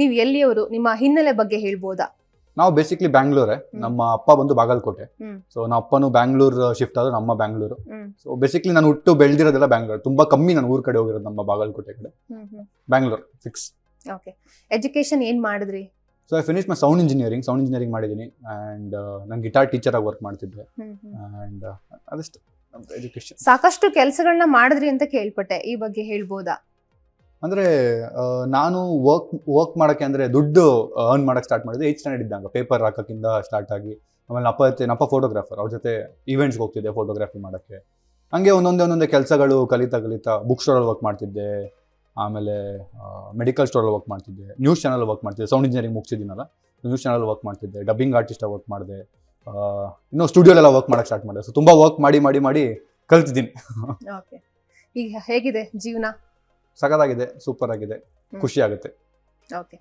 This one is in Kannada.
ನೀವು ಎಲ್ಲಿಯವರು, ನಿಮ್ಮ ಹಿನ್ನೆಲೆ ಬಗ್ಗೆ ಹೇಳ್ಬೋದಾ? ನಾವು ಬೇಸಿಕ್ಲಿ ಬ್ಯಾಂಗ್ಳೂರೇ. ನಮ್ಮ ಅಪ್ಪ ಬಂದು ಬಾಗಲಕೋಟೆ. ಸೊ ನಮ್ಮ ಅಪ್ಪನು ಬ್ಯಾಂಗ್ಳೂರ್ ಶಿಫ್ಟ್ ಆದ್ರು, ನಮ್ಮ ಬ್ಯಾಂಗ್ಳೂರು. ಸೊ ಬೇಸಿಕ್ಲಿ ನಾನು ಹುಟ್ಟು ಬೆಳೆದಿರೋದೆಲ್ಲ ಬ್ಯಾಂಗ್ಳೂರ್. ತುಂಬಾ ಕಮ್ಮಿ ನಾನು ಊರ್ ಕಡೆ ಹೋಗಿರೋದು, ನಮ್ಮ ಬಾಗಲಕೋಟೆ ಕಡೆ. ಬ್ಯಾಂಗ್ಳೂರ್ ಫಿಕ್ಸ್. ಓಕೆ, ಎಜುಕೇಶನ್ ಏನ್ ಮಾಡಿದ್ರಿ? So I finish my sound engineering ಮಾಡಿದ್ದೀನಿ. ಆ್ಯಂಡ್ ನಾನು ಗಿಟಾರ್ ಟೀಚರ್ ಆಗಿ ವರ್ಕ್ ಮಾಡ್ತಿದ್ದೆ. ಆ್ಯಂಡ್ ಅದಷ್ಟು ಎಜುಕೇಶನ್. ಸಾಕಷ್ಟು ಕೆಲಸಗಳನ್ನ ಮಾಡಿದ್ರಿ ಅಂತ ಕೇಳ್ಪಟ್ಟೆ, ಈ ಬಗ್ಗೆ ಹೇಳ್ಬೋದಾ? ಅಂದ್ರೆ ನಾನು ವರ್ಕ್ ಮಾಡಕ್ಕೆ ಅಂದ್ರೆ ದುಡ್ಡು ಅರ್ನ್ ಮಾಡಕ್ಕೆ ಸ್ಟಾರ್ಟ್ ಮಾಡಿದೆ 8th ಸ್ಟ್ಯಾಂಡರ್ಡ್ ಇದ್ದಾಗ. ಪೇಪರ್ ಹಾಕಕ್ಕಿಂತ ಸ್ಟಾರ್ಟ್ ಆಗಿ, ಆಮೇಲೆ ಅಪ್ಪ ಫೋಟೋಗ್ರಾಫರ್, ಅವ್ರ ಜೊತೆ ಈವೆಂಟ್ಸ್ಗೆ ಹೋಗ್ತಿದ್ದೆ ಫೋಟೋಗ್ರಫಿ ಮಾಡಕ್ಕೆ. ಹಂಗೆ ಒಂದೊಂದೇ ಕೆಲಸಗಳು ಕಲಿತಾ ಬುಕ್ ಸ್ಟೋರಲ್ಲಿ ವರ್ಕ್ ಮಾಡ್ತಿದ್ದೆ. ಆಮೇಲೆ ಮೆಡಿಕಲ್ ಸ್ಟೋರಲ್ಲಿ ವರ್ಕ್ ಮಾಡ್ತಿದ್ದೆ. ನ್ಯೂಸ್ ಚಾನಲ್ ವರ್ಕ್ ಮಾಡ್ತಿದ್ದೆ. ಸೌಂಡ್ ಇಂಜಿನಿಯರಿಂಗ್ ಮುಗಿಸಿದ್ದೀನಲ್ಲ, ನ್ಯೂಸ್ ಚಾನಲ್ ವರ್ಕ್ ಮಾಡ್ತಿದ್ದೆ. ಡಬ್ಬಿಂಗ್ ಆರ್ಟಿಸ್ಟ್ ವರ್ಕ್ ಮಾಡಿದೆ. ಇನ್ನು ಸ್ಟುಡಿಯೋಲೆಲ್ಲ ವರ್ಕ್ ಮಾಡಕ್ಕೆ ಸ್ಟಾರ್ಟ್ ಮಾಡಿದೆ. ಸೊ ತುಂಬಾ ವರ್ಕ್ ಮಾಡಿ ಕಲ್ತಿದ್ದೀನಿ. ಓಕೆ, ಈಗ ಹೇಗಿದೆ ಜೀವನ? ಸಖತ್ತಾಗಿದೆ, ಸೂಪರ್ ಆಗಿದೆ, ಖುಷಿ ಆಗುತ್ತೆ. ಓಕೆ,